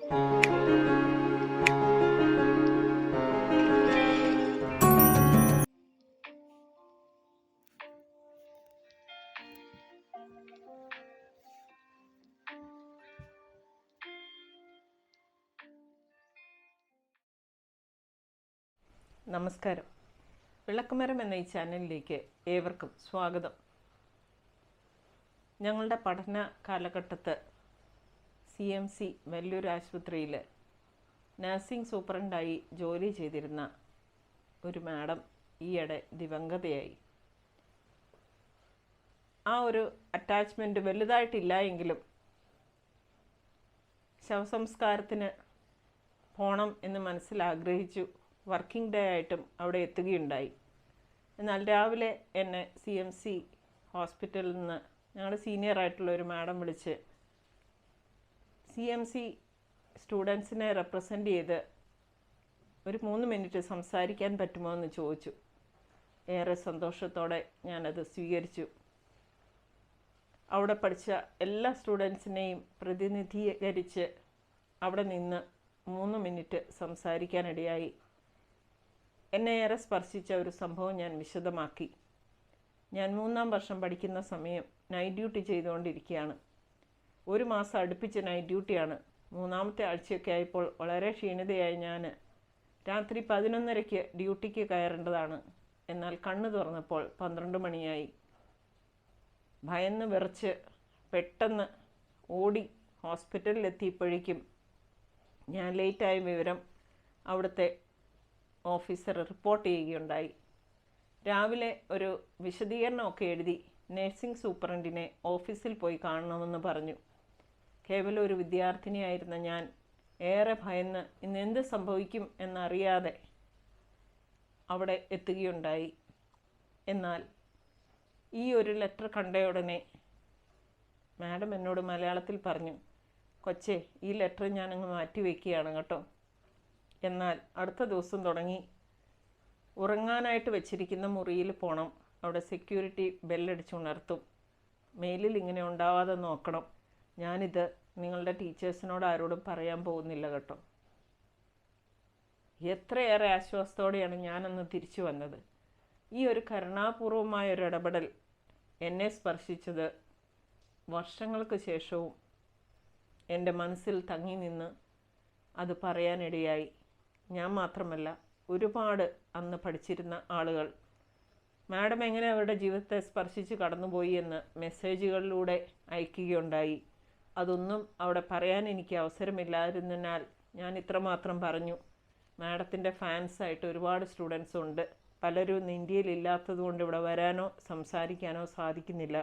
നമസ്കാരം. വിളക്കുമരം എന്ന ഈ ചാനലിലേക്ക് ഏവർക്കും സ്വാഗതം. ഞങ്ങളുടെ പഠന കാലഘട്ടത്ത് CMC വെല്ലൂർ ആശുപത്രിയിൽ നഴ്സിംഗ് സൂപ്രണ്ടായി ജോലി ചെയ്തിരുന്ന ഒരു മാഡം ഈയിടെ ദിവംഗതയായി. ആ ഒരു അറ്റാച്ച്മെൻറ്റ് വലുതായിട്ടില്ല എങ്കിലും ശവസംസ്കാരത്തിന് പോകണം എന്ന് മനസ്സിലാഗ്രഹിച്ചു. വർക്കിംഗ് ഡേ ആയിട്ടും അവിടെ എത്തുകയുണ്ടായി. എന്നാൽ രാവിലെ എന്നെ CMC ഹോസ്പിറ്റലിൽ നിന്ന് ഞങ്ങളുടെ സീനിയറായിട്ടുള്ള ഒരു മാഡം വിളിച്ച് CMC സ്റ്റുഡൻസിനെ റെപ്രസെൻ്റ് ചെയ്ത് ഒരു 3 മിനിറ്റ് സംസാരിക്കാൻ പറ്റുമോ എന്ന് ചോദിച്ചു. ഏറെ സന്തോഷത്തോടെ ഞാനത് സ്വീകരിച്ചു. അവിടെ പഠിച്ച എല്ലാ സ്റ്റുഡൻസിനെയും പ്രതിനിധീകരിച്ച് അവിടെ നിന്ന് 3 മിനിറ്റ് സംസാരിക്കാനിടയായി. എന്നെ ഏറെ സ്പർശിച്ച ഒരു സംഭവം ഞാൻ വിശദമാക്കി. ഞാൻ 3-ാം വർഷം പഠിക്കുന്ന സമയം നൈറ്റ് ഡ്യൂട്ടി ചെയ്തുകൊണ്ടിരിക്കുകയാണ്. 1 മാസം അടുപ്പിച്ച് നൈറ്റ് ഡ്യൂട്ടിയാണ്. 3-ാമത്തെ ആഴ്ചയൊക്കെ ആയപ്പോൾ വളരെ ക്ഷീണിതയായി ഞാൻ രാത്രി 11:30 ഡ്യൂട്ടിക്ക് കയറേണ്ടതാണ്. എന്നാൽ കണ്ണ് തുറന്നപ്പോൾ 12 മണിയായി. ഭയന്ന് വിറച്ച് പെട്ടെന്ന് ഓടി ഹോസ്പിറ്റലിലെത്തിയപ്പോഴേക്കും ഞാൻ ലേറ്റായ വിവരം അവിടുത്തെ ഓഫീസർ റിപ്പോർട്ട് ചെയ്യുകയുണ്ടായി. രാവിലെ ഒരു വിശദീകരണമൊക്കെ എഴുതി നഴ്സിംഗ് സൂപ്രണ്ടിനെ ഓഫീസിൽ പോയി കാണണമെന്ന് പറഞ്ഞു. കേവലം ഒരു വിദ്യാർത്ഥിനിയായിരുന്ന ഞാൻ ഏറെ ഭയന്ന് ഇന്നെന്ത് സംഭവിക്കും എന്നറിയാതെ അവിടെ എത്തുകയുണ്ടായി. എന്നാൽ ഈ ഒരു ലെറ്റർ കണ്ടയുടനെ മാഡം എന്നോട് മലയാളത്തിൽ പറഞ്ഞു, "കൊച്ചേ, ഈ ലെറ്റർ ഞാനങ്ങ് മാറ്റി വയ്ക്കുകയാണ് കേട്ടോ." എന്നാൽ അടുത്ത ദിവസം തുടങ്ങി ഉറങ്ങാനായിട്ട് വെച്ചിരിക്കുന്ന മുറിയിൽ പോകണം. അവിടെ സെക്യൂരിറ്റി ബെല്ലടിച്ചുണർത്തും. മെയിലിൽ ഇങ്ങനെ ഉണ്ടാവാതെ നോക്കണം. ഞാനിത് നിങ്ങളുടെ ടീച്ചേഴ്സിനോട് ആരോടും പറയാൻ പോകുന്നില്ല കേട്ടോ. എത്രയേറെ ആശ്വാസത്തോടെയാണ് ഞാനന്ന് തിരിച്ചു വന്നത്. ഈ ഒരു കരുണാപൂർവമായൊരു ഇടപെടൽ എന്നെ സ്പർശിച്ചത് വർഷങ്ങൾക്ക് ശേഷവും എൻ്റെ മനസ്സിൽ തങ്ങി നിന്ന് അത് പറയാനിടയായി. ഞാൻ മാത്രമല്ല, ഒരുപാട് അന്ന് പഠിച്ചിരുന്ന ആളുകൾ മാഡം എങ്ങനെ അവരുടെ ജീവിതത്തെ സ്പർശിച്ച് കടന്നുപോയി എന്ന് മെസ്സേജുകളിലൂടെ അയക്കുകയുണ്ടായി. അതൊന്നും അവിടെ പറയാൻ എനിക്ക് അവസരമില്ലാതിരുന്നതിനാൽ ഞാൻ ഇത്രമാത്രം പറഞ്ഞു. മാഡത്തിൻ്റെ ഫാൻസായിട്ട് ഒരുപാട് സ്റ്റുഡൻസ് ഉണ്ട്. പലരും ഇന്ന് ഇന്ത്യയിൽ ഇല്ലാത്തതുകൊണ്ട് ഇവിടെ വരാനോ സംസാരിക്കാനോ സാധിക്കുന്നില്ല.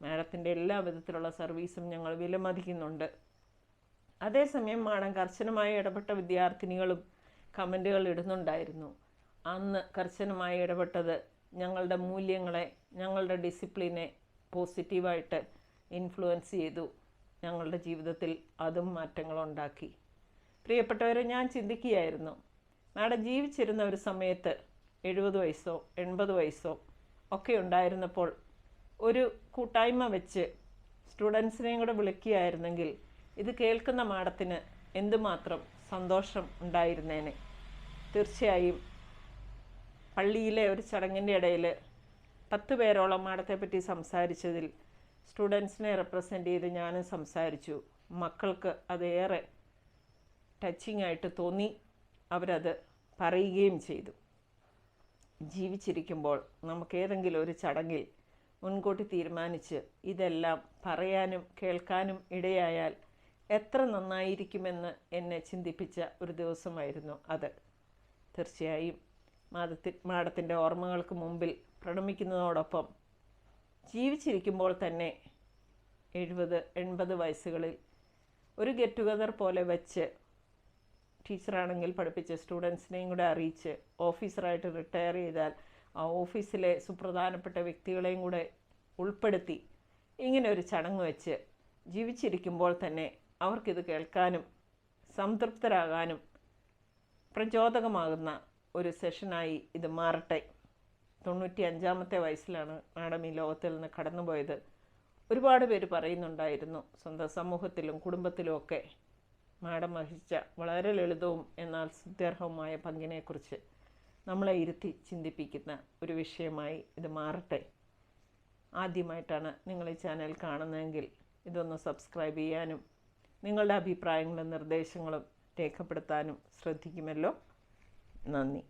മാഡത്തിൻ്റെ എല്ലാ വിധത്തിലുള്ള സർവീസും ഞങ്ങൾ വിലമതിക്കുന്നുണ്ട്. അതേസമയം മാഡം കർശനമായി ഇടപെട്ട വിദ്യാർത്ഥിനികളും കമൻറ്റുകൾ ഇടുന്നുണ്ടായിരുന്നു. അന്ന് കർശനമായി ഇടപെട്ടത് ഞങ്ങളുടെ മൂല്യങ്ങളെ, ഞങ്ങളുടെ ഡിസിപ്ലിനെ പോസിറ്റീവായിട്ട് ഇൻഫ്ലുവൻസ് ചെയ്തു. ഞങ്ങളുടെ ജീവിതത്തിൽ അതും മാറ്റങ്ങളുണ്ടാക്കി. പ്രിയപ്പെട്ടവരെ, ഞാൻ ചിന്തിക്കുകയായിരുന്നു, മാഡം ജീവിച്ചിരുന്ന ഒരു സമയത്ത് 70 വയസ്സോ 80 വയസ്സോ ഒക്കെ ഉണ്ടായിരുന്നപ്പോൾ ഒരു കൂട്ടായ്മ വെച്ച് സ്റ്റുഡൻസിനെയും കൂടെ വിളിക്കുകയായിരുന്നെങ്കിൽ ഇത് കേൾക്കുന്ന മാഡത്തിന് എന്തുമാത്രം സന്തോഷം ഉണ്ടായിരുന്നേനെ. തീർച്ചയായും പള്ളിയിലെ ഒരു ചടങ്ങിൻ്റെ ഇടയിൽ 10 പേരോളം മാഡത്തെപ്പറ്റി സംസാരിച്ചതിൽ സ്റ്റുഡൻസിനെ റെപ്രസെൻ്റ് ചെയ്ത് ഞാനും സംസാരിച്ചു. മക്കൾക്ക് അതേറെ ടച്ചിങ് ആയിട്ട് തോന്നി. അവരത് പറയുകയും ചെയ്തു. ജീവിച്ചിരിക്കുമ്പോൾ നമുക്കേതെങ്കിലും ഒരു ചടങ്ങിൽ മുൻകൂട്ടി തീരുമാനിച്ച് ഇതെല്ലാം പറയാനും കേൾക്കാനും ഇടയായാൽ എത്ര നന്നായിരിക്കുമെന്ന് എന്നെ ചിന്തിപ്പിച്ച ഒരു ദിവസമായിരുന്നു അത്. തീർച്ചയായും മാഡത്തിൻ്റെ ഓർമ്മകൾക്ക് മുമ്പിൽ പ്രണമിക്കുന്നതോടൊപ്പം ജീവിച്ചിരിക്കുമ്പോൾ തന്നെ 70-80 വയസ്സുകളിൽ ഒരു ഗെറ്റ് ടുഗദർ പോലെ വെച്ച് ടീച്ചറാണെങ്കിൽ പഠിപ്പിച്ച സ്റ്റുഡൻസിനെയും കൂടെ അറിയിച്ച് ഓഫീസറായിട്ട് റിട്ടയർ ചെയ്താൽ ആ ഓഫീസിലെ സുപ്രധാനപ്പെട്ട വ്യക്തികളെയും കൂടെ ഉൾപ്പെടുത്തി ഇങ്ങനെ ഒരു ചടങ്ങ് വെച്ച് ജീവിച്ചിരിക്കുമ്പോൾ തന്നെ അവർക്കിത് കേൾക്കാനും സംതൃപ്തരാകാനും പ്രചോദകമാകുന്ന ഒരു സെഷനായി ഇത് മാറട്ടെ. 95-ാമത്തെ വയസ്സിലാണ് മാഡം ഈ ലോകത്തിൽ നിന്ന് കടന്നുപോയത്. ഒരുപാട് പേര് പറയുന്നുണ്ടായിരുന്നു, സ്വന്തം സമൂഹത്തിലും കുടുംബത്തിലുമൊക്കെ മാഡം വഹിച്ച വളരെ ലളിതവും എന്നാൽ സ്തുത്യർഹവുമായ പങ്കിനെക്കുറിച്ച് നമ്മളെ ഇരുത്തി ചിന്തിപ്പിക്കുന്ന ഒരു വിഷയമായി ഇത് മാറട്ടെ. ആദ്യമായിട്ടാണ് നിങ്ങൾ ഈ ചാനൽ കാണുന്നതെങ്കിൽ ഇതൊന്ന് സബ്സ്ക്രൈബ് ചെയ്യാനും നിങ്ങളുടെ അഭിപ്രായങ്ങളും നിർദ്ദേശങ്ങളും രേഖപ്പെടുത്താനും ശ്രദ്ധിക്കുമല്ലോ. നന്ദി.